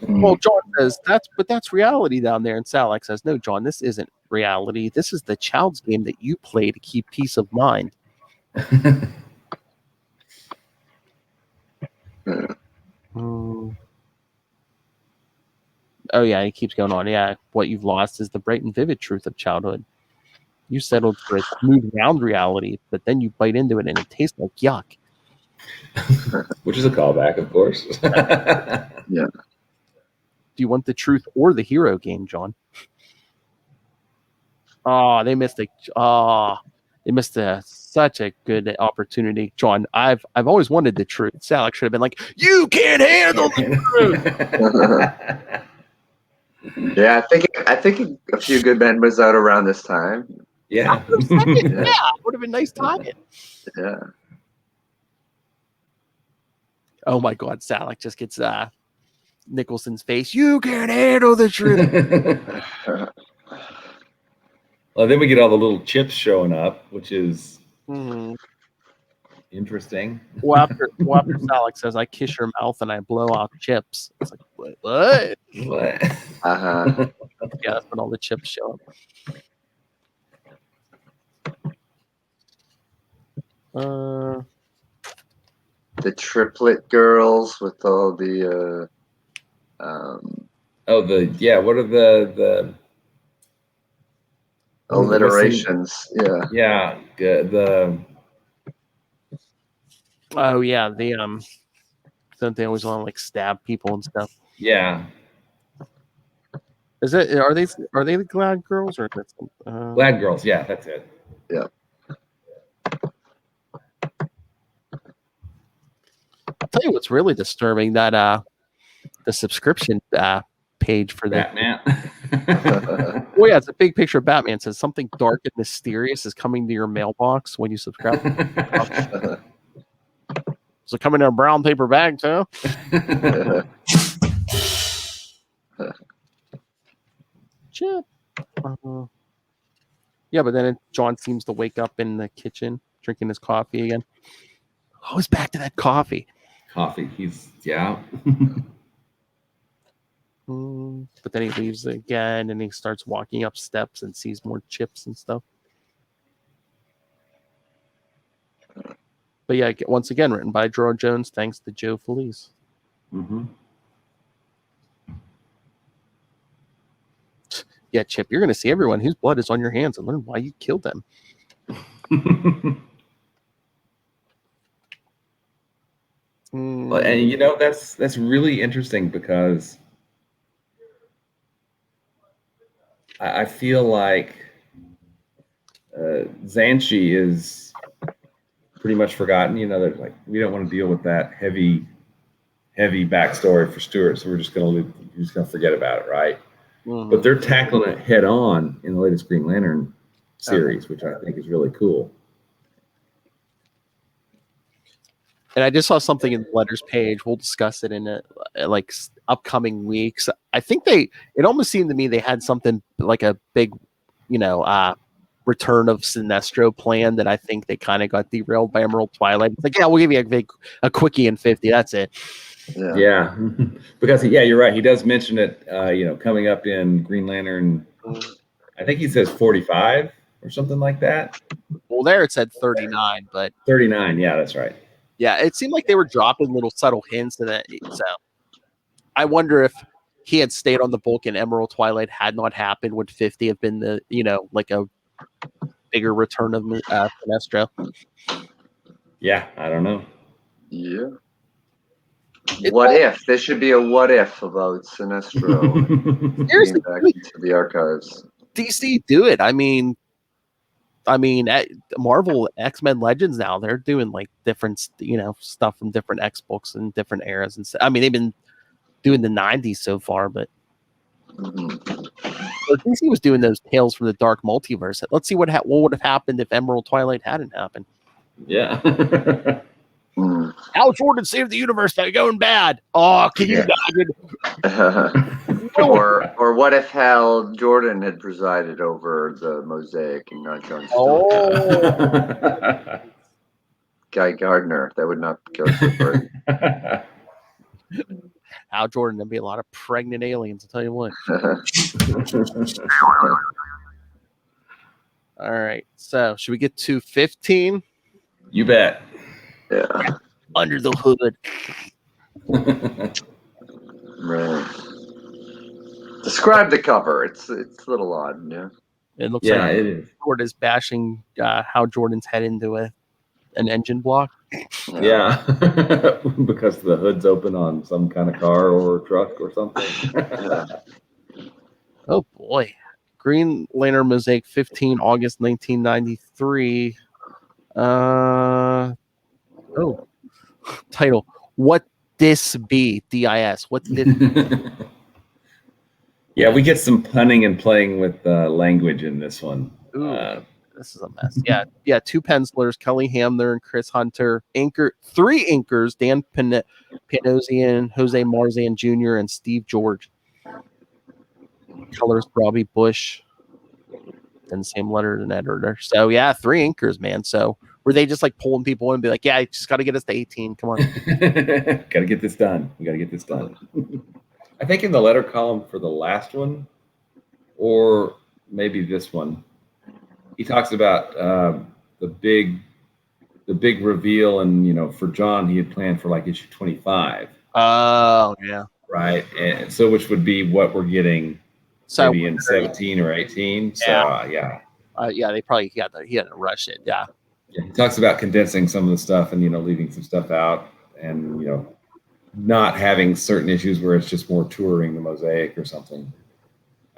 A: well, John says that's reality down there, and Salak says, "No, John, this isn't reality. This is the child's game that you play to keep peace of mind." Oh yeah, he keeps going on. Yeah, what you've lost is the bright and vivid truth of childhood. You settled for a smooth, round reality, but then you bite into it and it tastes like yuck.
E: Which is a callback, of course.
F: Yeah.
A: Do you want the truth or the hero game, John? Oh, they missed such a good opportunity, John. I've always wanted the truth. Salak should have been like, "You can't handle the truth."
F: Yeah, I think a few good men was out around this time.
E: Yeah.
A: Would have been nice timing.
F: Yeah.
A: Oh my God, Salak just gets Nicholson's face. You can't handle the truth.
E: Well, then we get all the little chips showing up, which is interesting.
A: Well, after Salak says, "I kiss your mouth and I blow out chips," it's like, what?
F: Uh-huh.
A: Yeah, that's when all the chips show up.
F: The triplet girls with all the
E: what are the
F: alliterations? Yeah.
A: Oh yeah, don't they always want to like stab people and stuff?
E: Yeah.
A: Are they the Glad Girls or
E: Glad Girls? Yeah, that's it.
F: Yeah.
A: I'll tell you what's really disturbing, that the subscription page for that.
E: Batman.
A: Well, yeah, it's a big picture of Batman. It says something dark and mysterious is coming to your mailbox when you subscribe. So coming in a brown paper bag too. Chip. Yeah, but then John seems to wake up in the kitchen drinking his coffee again. Oh, he's back to that coffee.
E: Coffee.
A: But then he leaves again and he starts walking up steps and sees more chips and stuff. But yeah, once again, written by Gerard Jones, thanks to Joe Felice. Yeah, Chip, you're going to see everyone whose blood is on your hands and learn why you killed them.
E: Well, and that's really interesting because I feel like Xanshi is pretty much forgotten. They're like, we don't want to deal with that heavy backstory for Stuart, so we're just gonna forget about it, right? But they're tackling it head on in the latest Green Lantern series, which I think is really cool.
A: And I just saw something in the letters page. We'll discuss it in like upcoming weeks. I think it almost seemed to me they had something like a big, return of Sinestro plan that I think they kind of got derailed by Emerald Twilight. It's like, yeah, we'll give you a quickie in 50. That's it.
E: Yeah. Because you're right. He does mention it, coming up in Green Lantern. I think he says 45 or something like that.
A: Well, there it said 39, but
E: 39. Yeah, that's right.
A: Yeah, it seemed like they were dropping little subtle hints to that. So I wonder if he had stayed on the book and Emerald Twilight had not happened, would 50 have been the, like a bigger return of Sinestro?
E: Yeah, I don't know.
F: Yeah. What if? There should be a what if about Sinestro
A: Seriously,
F: back into the archives.
A: DC, do it. I mean, Marvel X-Men Legends now, they're doing like different, stuff from different X books and different eras. And I mean, they've been doing the 90s so far, but DC was doing those Tales from the Dark Multiverse. Let's see what would have happened if Emerald Twilight hadn't happened.
E: Yeah.
A: Hal Jordan saved the universe by going bad. Oh, can you imagine?
F: Or what if Hal Jordan had presided over the Mosaic and not John Stewart?
A: Oh,
F: Guy Gardner. That would not go so far.
A: Hal Jordan, there'd be a lot of pregnant aliens, I'll tell you what. All right. So, should we get to 15?
E: You bet.
F: Yeah.
A: Under the hood.
F: Right. Describe the cover. It's a little odd, yeah.
A: It looks
E: Yeah,
A: like
E: it is.
A: Jordan is bashing Hal Jordan's head into an engine block.
E: Yeah. Because the hood's open on some kind of car or truck or something.
A: Oh boy. Green Lantern Mosaic 15, August 1993. Title. What this be? DIS. What this
E: Yeah, we get some punning and playing with language in this one.
A: This is a mess. Yeah. Two pencilers, Kelly Hamner and Chris Hunter. Three inkers, Dan Panosian, Jose Marzan Jr., and Steve George. Colors, Robbie Bush. And the same letter and editor. So yeah, three inkers, man. So were they just like pulling people in and be like, yeah, you just got to get us to 18. Come on.
E: Got to get this done. We got to get this done. I think in the letter column for the last one, or maybe this one, he talks about the big reveal, and for John, he had planned for like issue 25.
A: Oh yeah,
E: right. And so, which would be what we're getting,
A: so
E: maybe in 17 or 18. So yeah,
A: they probably he had to rush it. Yeah.
E: He talks about condensing some of the stuff and leaving some stuff out, and not having certain issues where it's just more touring the Mosaic or something.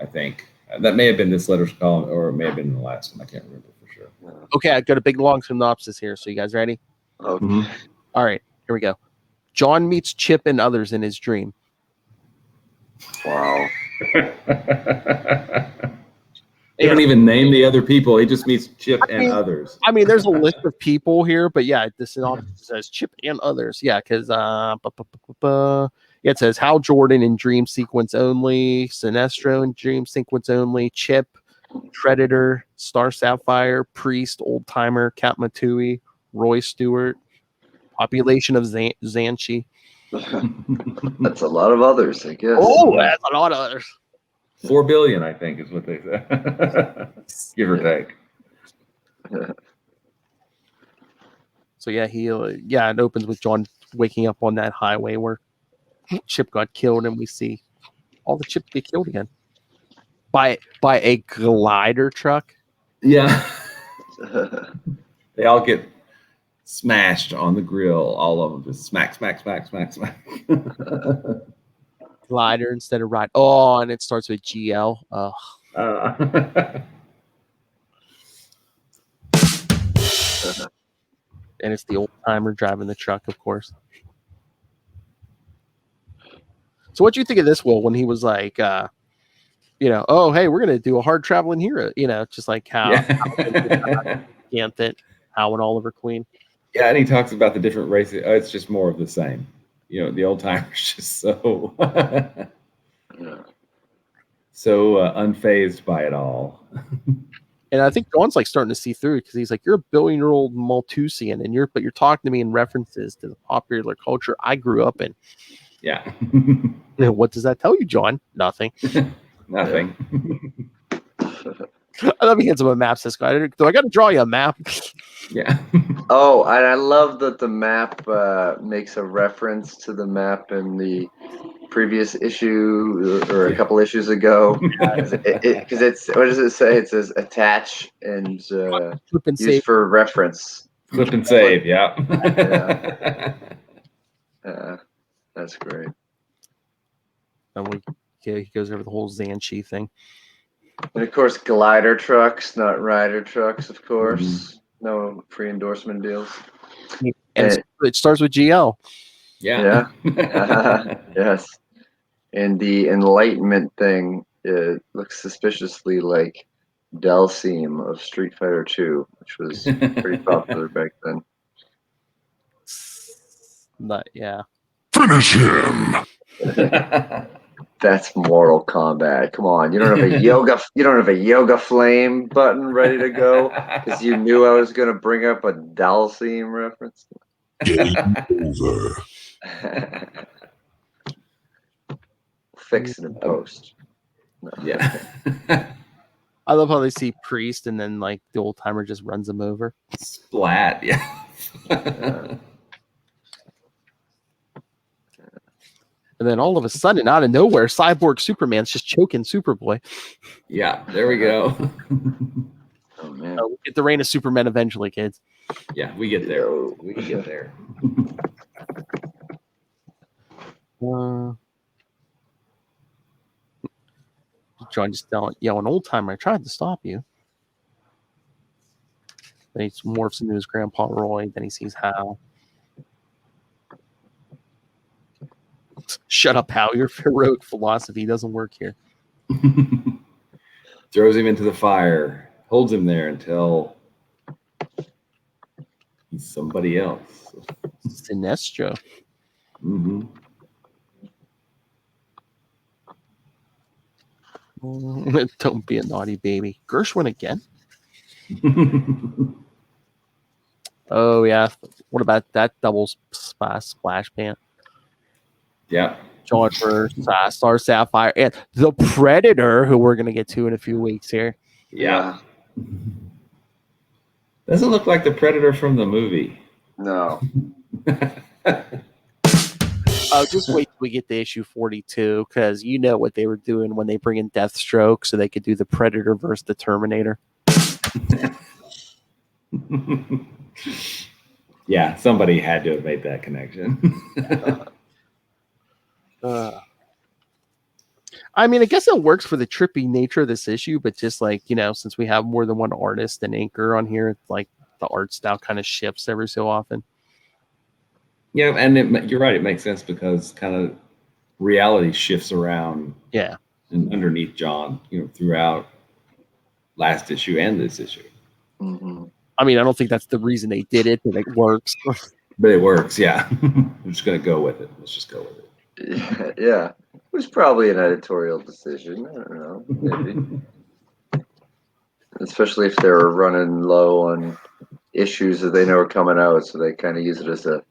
E: I think that may have been this letter's column, or it may have been the last one. I can't remember for sure.
A: Okay, I've got a big long synopsis here. So you guys ready?
F: Okay.
E: Mm-hmm.
A: All right, here we go. John meets Chip and others in his dream.
F: Wow.
E: They don't even name the other people. He just meets Chip and others.
A: I mean, there's a list of people here, but yeah, the synopsis says Chip and others. Yeah, because it says Hal Jordan in dream sequence only, Sinestro in dream sequence only, Chip, Predator, Star Sapphire, Priest, Old Timer, Cat Matui, Roy Stewart, population of Zanchi.
F: That's a lot of others, I guess.
A: Oh, that's a lot of others.
E: 4 billion, I think, is what they said. Give or take.
A: So yeah, it opens with John waking up on that highway where Chip got killed, and we see all the Chips get killed again by a glider truck.
E: Yeah. They all get smashed on the grill. All of them just smack, smack, smack, smack, smack.
A: Glider instead of ride. Oh, and it starts with GL. Oh. And it's the old timer driving the truck, of course. So what do you think of this, Will, when he was like, oh, hey, we're going to do a hard traveling hero, just like how Ganthet, Hal and Oliver Queen.
E: Yeah, and he talks about the different races. Oh, it's just more of the same. The old timers just so unfazed by it all.
A: And I think John's like starting to see through it, because he's like, you're a billion-year-old Malthusian, but you're talking to me in references to the popular culture I grew up in.
E: Yeah.
A: What does that tell you, John? Nothing.
E: Nothing.
A: Let me hand him a map, this guy. Do I got to draw you a map?
E: Yeah.
F: Oh, and I love that the map makes a reference to the map in the previous issue or a couple issues ago. Because it's what does it say? It says attach and
A: Flip and
F: use
A: save.
F: for reference.
E: Flip and save, yeah.
F: That's great.
A: And he goes over the whole Zanchi thing.
F: And of course, glider trucks, not rider trucks, of course. No free endorsement deals.
A: And it starts with GL.
E: Yeah.
F: Yes. And the Enlightenment thing, it looks suspiciously like Dalsim of Street Fighter 2, which was pretty popular back then.
A: Yeah.
G: Finish him.
F: That's Mortal Kombat. Come on, you don't have a yoga flame button ready to go because you knew I was going to bring up a Dalsim reference.
G: Game over.
F: Fix it in post. No.
E: Yeah.
A: I love how they see Priest and then like the old timer just runs him over.
E: Splat, yeah.
A: And then all of a sudden, out of nowhere, Cyborg Superman's just choking Superboy.
E: Yeah, there we go.
F: Oh man.
A: We'll get the reign of Superman eventually, kids.
E: Yeah, we get there. We get there.
A: John just yelling, old timer, I tried to stop you. Then he morphs into his Grandpa Roy. Then he sees Hal. Shut up, Hal. Your heroic philosophy doesn't work here.
E: Throws him into the fire. Holds him there until he's somebody else.
A: Sinestro.
E: Mm-hmm.
A: Don't be a naughty baby. Gershwin again? Oh, yeah. What about that double splash pant?
E: Yeah.
A: John first, Star Sapphire, and the Predator, who we're going to get to in a few weeks here.
E: Yeah. Doesn't look like the Predator from the movie.
F: No.
A: Just wait till we get to issue 42, because you know what they were doing when they bring in Deathstroke so they could do the Predator versus the Terminator.
E: Yeah, somebody had to have made that connection.
A: I mean, I guess it works for the trippy nature of this issue, but just like, since we have more than one artist and anchor on here, like the art style kind of shifts every so often.
E: Yeah, and you're right. It makes sense because kind of reality shifts around.
A: Yeah.
E: And underneath John, throughout last issue and this issue.
F: Mm-hmm.
A: I mean, I don't think that's the reason they did it, but it works.
E: But it works, yeah. I'm just going to go with it. Let's just go with it.
F: Yeah. It was probably an editorial decision. I don't know. Maybe. Especially if they're running low on issues that they know are coming out, so they kind of use it as a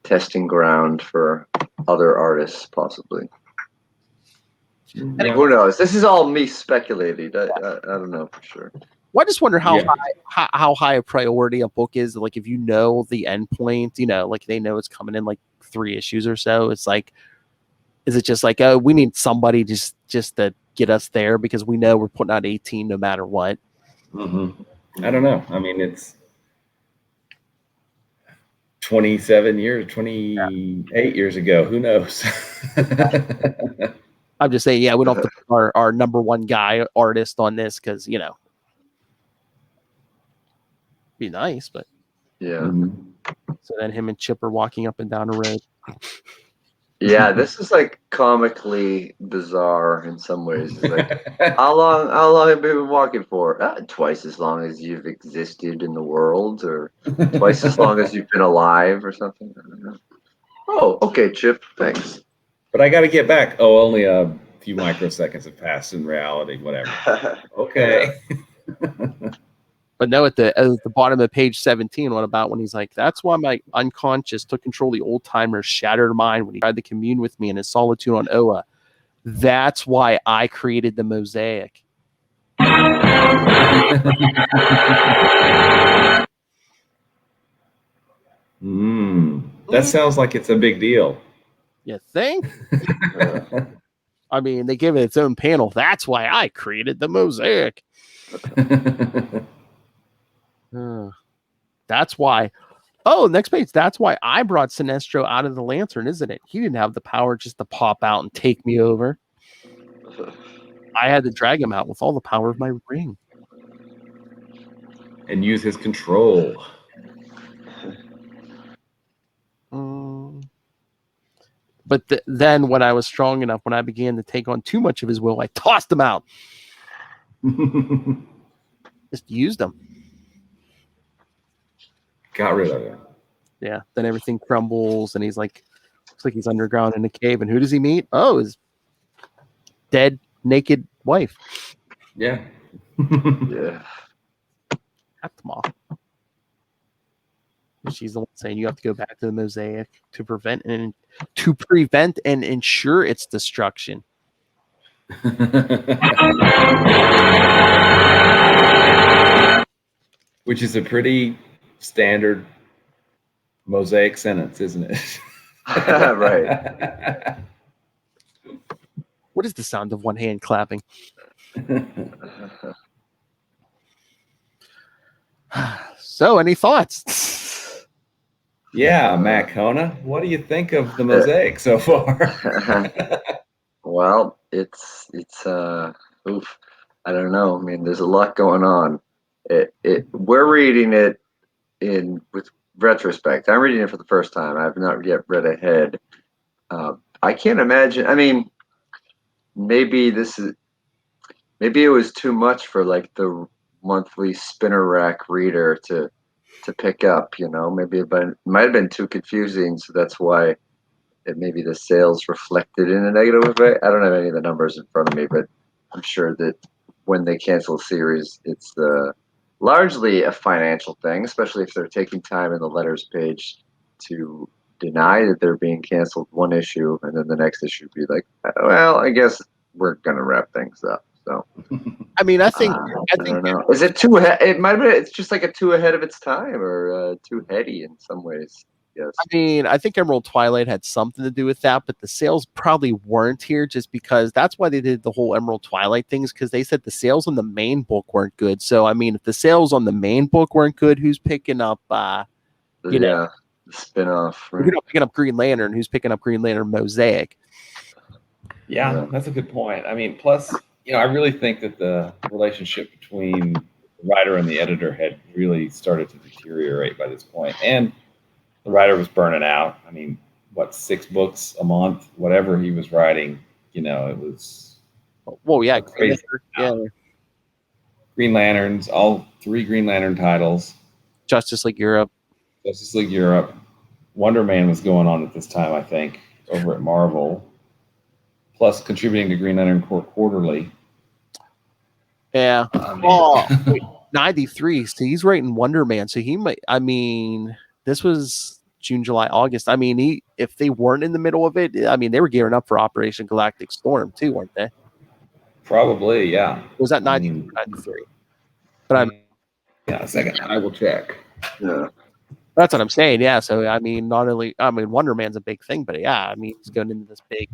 F: testing ground for other artists, possibly.
E: Yeah.
F: Who knows? This is all me speculating. I don't know for sure.
A: Well, I just wonder how high a priority a book is. Like, if you know the end point, like they know it's coming in like 3 issues or so. It's like, is it just like, oh, we need somebody just to get us there because we know we're putting out 18 no matter what.
E: Mm-hmm. I don't know. I mean, it's 28 years ago. Who knows?
A: I'm just saying, we don't have to put our number one guy artist on this because, be nice, but
F: yeah.
E: Mm-hmm.
F: So
A: then him and Chip are walking up and down the road.
F: Yeah, this is like comically bizarre in some ways. It's like, how long have you been walking for? Twice as long as you've existed in the world, or twice as long as you've been alive, or something. I don't know. Oh, okay, Chip. Thanks.
E: But I got to get back. Oh, only a few microseconds have passed in reality. Whatever. Okay.
A: But no, at the bottom of page 17, what about when he's like, that's why my unconscious took control of the old timer's shattered mind when he tried to commune with me in his solitude on Oa. That's why I created the Mosaic.
E: That sounds like it's a big deal.
A: You think? I mean, they give it its own panel. That's why I created the Mosaic. That's why. Oh, next page. That's why I brought Sinestro out of the Lantern, isn't it? He didn't have the power just to pop out and take me over. I had to drag him out with all the power of my ring.
E: And use his control.
A: But then when I was strong enough, when I began to take on too much of his will, I tossed him out. Just used him.
E: Got rid of him.
A: Yeah. Then everything crumbles, and he's like, looks like he's underground in a cave. And who does he meet? Oh, his dead, naked wife.
E: Yeah.
F: Yeah.
A: Kept him off. She's the one saying you have to go back to the Mosaic to prevent and ensure its destruction.
E: Which is a pretty standard Mosaic sentence, isn't it?
F: Right.
A: What is the sound of one hand clapping? So, any thoughts?
E: Yeah, Matt Kona, what do you think of the Mosaic so far?
F: Well, it's oof. I don't know. I mean, there's a lot going on. We're reading it with retrospect. I'm reading it for the first time. I've not yet read ahead. I can't imagine. I mean, maybe it was too much for like the monthly spinner rack reader to pick up. Maybe it might have been too confusing, so that's why maybe the sales reflected in a negative way. I don't have any of the numbers in front of me, but I'm sure that when they cancel a series, it's largely a financial thing, especially if they're taking time in the letters page to deny that they're being canceled one issue, and then the next issue be like, well, I guess we're gonna wrap things up. So,
A: I mean, I think
F: I don't know. Is it too? It might have been. It's just like a too ahead of its time, or too heady in some ways. Yes.
A: I mean, I think Emerald Twilight had something to do with that, but the sales probably weren't here just because that's why they did the whole Emerald Twilight things, because they said the sales on the main book weren't good. So, I mean, if the sales on the main book weren't good, who's picking up,
F: the spin-off? Right?
A: Who's picking up Green Lantern? Who's picking up Green Lantern Mosaic?
E: Yeah, that's a good point. I mean, plus, I really think that the relationship between the writer and the editor had really started to deteriorate by this point. And the writer was burning out. I mean, 6 books a month, whatever he was writing, it was.
A: Well, yeah,
E: crazy. Green Lanterns, all 3 Green Lantern titles.
A: Justice League Europe.
E: Wonder Man was going on at this time, I think, over at Marvel. Plus contributing to Green Lantern Quarterly.
A: Yeah. 93. So he's writing Wonder Man. So he might, I mean, this was June, July, August. I mean, if they weren't in the middle of it, I mean, they were gearing up for Operation Galactic Storm too, weren't they?
E: Probably, yeah.
A: Was that 93? But
E: a second. I will check.
F: Yeah.
A: That's what I'm saying. Yeah. So, I mean, Wonder Man's a big thing, but yeah, I mean, he's going into this big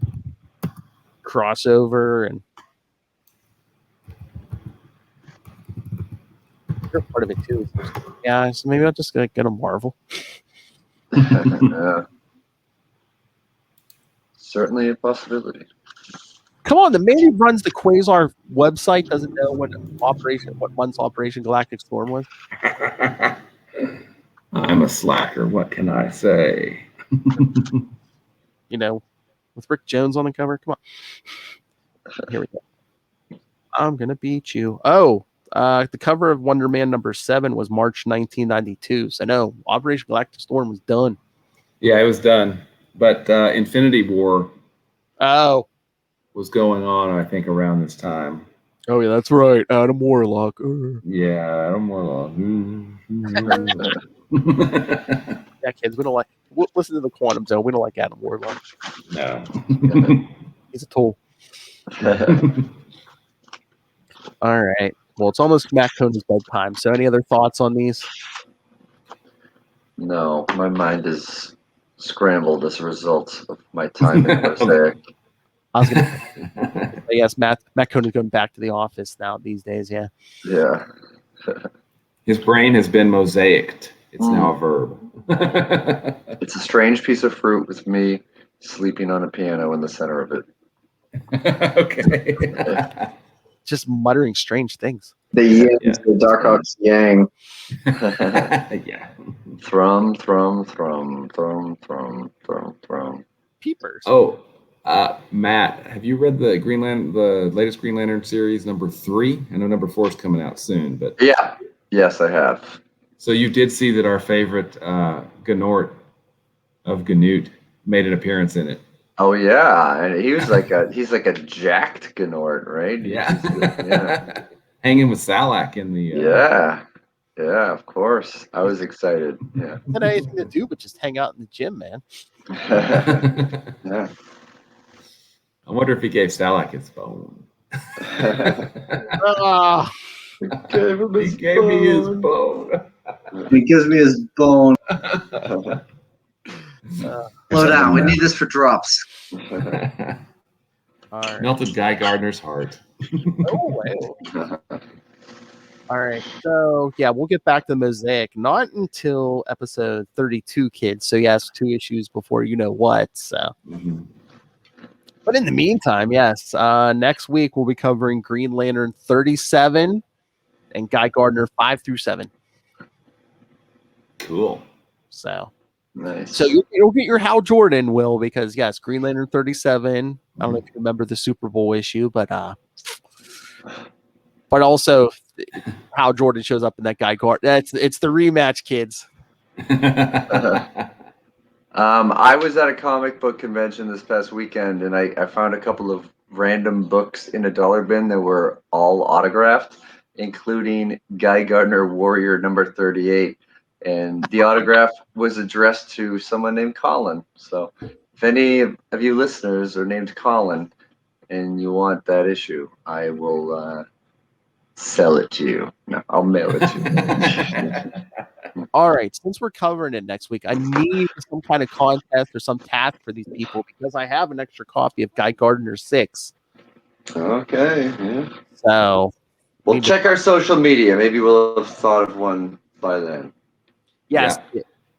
A: crossover and part of it too. Yeah, so maybe I'll just get a Marvel.
F: Certainly a possibility.
A: Come on, the man who runs the Quasar website doesn't know what month's Operation Galactic Storm was.
E: I'm a slacker. What can I say?
A: With Rick Jones on the cover. Come on. Here we go. I'm gonna beat you. Oh, the cover of Wonder Man #7 was March 1992. So no, Operation Galactic Storm was done.
E: Yeah, it was done. But Infinity War was going on, I think, around this time.
A: Oh yeah, that's right. Adam Warlock.
E: Yeah, Adam Warlock.
A: Yeah, kids, we don't like. Listen to the Quantum Zone. We don't like Adam Warlock.
E: No,
A: he's a tool. All right. Well, it's almost Matt Cone's bedtime. So, any other thoughts on these?
F: No, my mind is scrambled as a result of my time in Mosaic.
A: I was going to yes, Matt Cohen's going back to the office now these days, yeah.
F: Yeah.
E: His brain has been mosaiced. It's now a verb.
F: It's a strange piece of fruit with me sleeping on a piano in the center of it.
E: Okay.
A: Just muttering strange things.
F: The yin, the Darkhawk's yang.
E: Yeah.
F: Thrum, thrum, thrum, thrum, thrum, thrum, thrum.
A: Peepers.
E: Oh, Matt, have you read the latest Green Lantern series, number 3? I know number 4 is coming out soon, but
F: Yeah. Yes, I have.
E: so you did see that our favorite Gnort of Ganut made an appearance in it.
F: Oh yeah, and he's like a jacked Gnort, right?
E: Yeah. Hanging with Salak in the
F: Yeah, of course. I was excited. Yeah.
A: Not anything to do but just hang out in the gym, man.
F: Yeah.
E: I wonder if he gave Salak his bone.
F: He gave him
E: He gave me his bone.
F: He gives me his bone. Slow down. We need this for drops.
A: All right.
E: Melted Guy Gardner's heart.
A: All right. So, yeah, we'll get back to Mosaic. Not until episode 32, kids. So, yes, 2 issues before you know what. So, but in the meantime, yes, next week we'll be covering Green Lantern 37 and Guy Gardner 5 through 7.
E: Cool.
A: So,
F: Nice.
A: so you'll get your Hal Jordan, Will, because yes, Green Lantern 37. I don't know if you remember the Super Bowl issue, but also Hal Jordan shows up in that Guy Gardner. It's the rematch, kids.
F: I was at a comic book convention this past weekend, and I found a couple of random books in a dollar bin that were all autographed, including Guy Gardner Warrior number 38. And the autograph was addressed to someone named Colin. So if any of you listeners are named Colin and you want that issue, I will sell it to you. No, I'll mail it to you.
A: All right, since we're covering it next week, I need some kind of contest or some task for these people because I have an extra copy of Guy Gardner 6.
F: Okay. Yeah.
A: So
F: We'll check our social media. Maybe we'll have thought of one by then.
A: yes,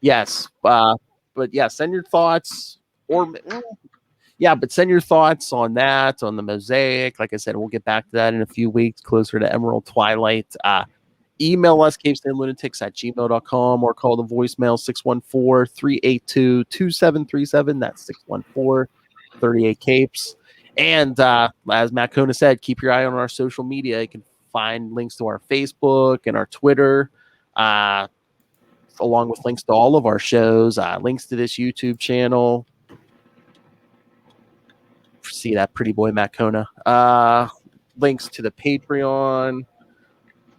A: yes. But yeah, send your thoughts but send your thoughts on that, on the Mosaic. Like I said, we'll get back to that in a few weeks, closer to Emerald Twilight. Email us, capesandlunatics@gmail.com, or call the voicemail 614-382-2737. That's 614-38-CAPES. And as Matt Kona said, keep your eye on our social media. You can find links to our Facebook and our Twitter, along with links to all of our shows, links to this YouTube channel. See that pretty boy Matt Kona. Links to the Patreon,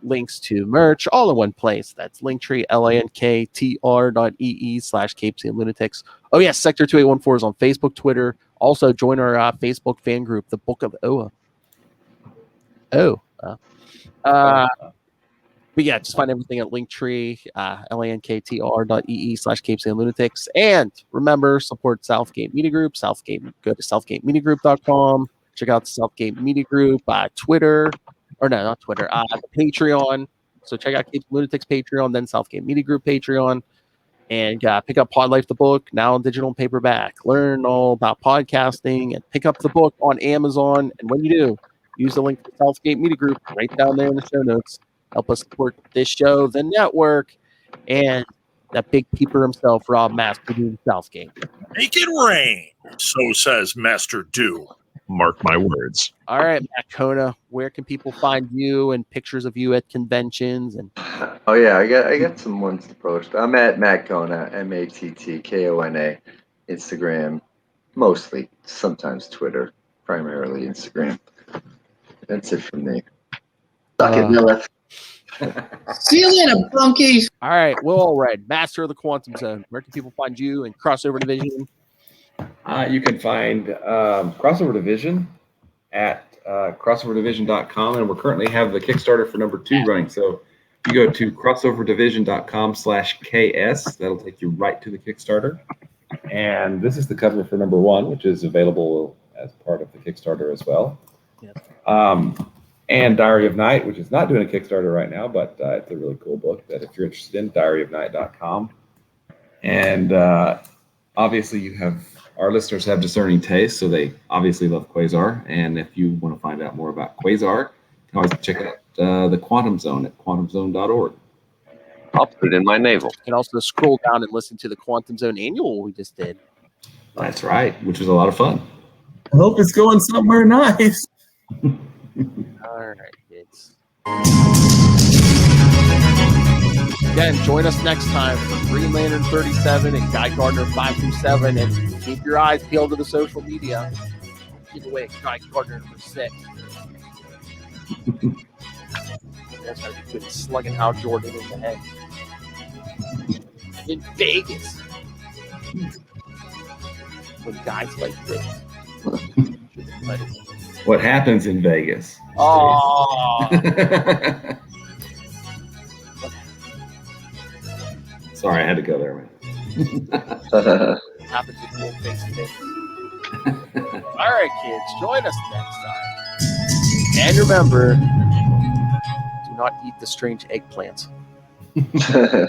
A: links to merch, all in one place. That's Linktree, linktr.ee/capesandlunatics. Oh yes, Sector 2814 is on Facebook, Twitter. Also join our Facebook fan group, the Book of Oa. But yeah, just find everything at Linktree, linktr.ee/capesandlunatics. And remember, support Southgate Media Group. Go to southgatemediagroup.com. Check out the Southgate Media Group, Twitter, or no, not Twitter, Patreon. So check out Capes and Lunatics Patreon, then Southgate Media Group Patreon. And pick up Pod Life, the book, now in digital and paperback. Learn all about podcasting and pick up the book on Amazon. And when you do, use the link to the Southgate Media Group right down there in the show notes. Help us support this show, the network, and that big peeper himself, Rob Master, doing Southgate.
G: Make it rain, so says Master Do. Mark my words.
A: All right, Matt Kona, where can people find you and pictures of you at conventions? And
F: Oh yeah, I got some ones to post. I'm at Matt Kona, MATTKONA, Instagram, mostly, sometimes Twitter, primarily Instagram. That's it from me. Suck it, Lilith.
H: See you later, bunkies.
A: all right, Will Allred, Master of the Quantum Zone. Where can people find you and Crossover Division?
E: You can find Crossover Division at crossoverdivision.com, and we currently have the Kickstarter for number 2 running. So you go to crossoverdivision.com/KS. That'll take you right to the Kickstarter. And this is the cover for number 1, which is available as part of the Kickstarter as well. And Diary of Night, which is not doing a Kickstarter right now, but it's a really cool book that if you're interested in, diaryofnight.com. And obviously our listeners have discerning tastes, so they obviously love Quasar. And if you want to find out more about Quasar, you can always check out the Quantum Zone at quantumzone.org.
I: I'll put it in my navel.
A: You can also scroll down and listen to the Quantum Zone annual we just did.
E: That's right, which was a lot of fun.
J: I hope it's going somewhere nice.
A: All right, kids. Again, join us next time for Green Lantern 37 and Guy Gardner 527, and keep your eyes peeled to the social media. Give away Guy Gardner number 6. That's how you could slugging Hal Jordan in the head in Vegas. When guys like this.
E: What happens in Vegas?
A: Oh.
E: Sorry, I had to go there, man.
A: Happens with full face today. All right, kids, join us next time. And remember, do not eat the strange eggplants.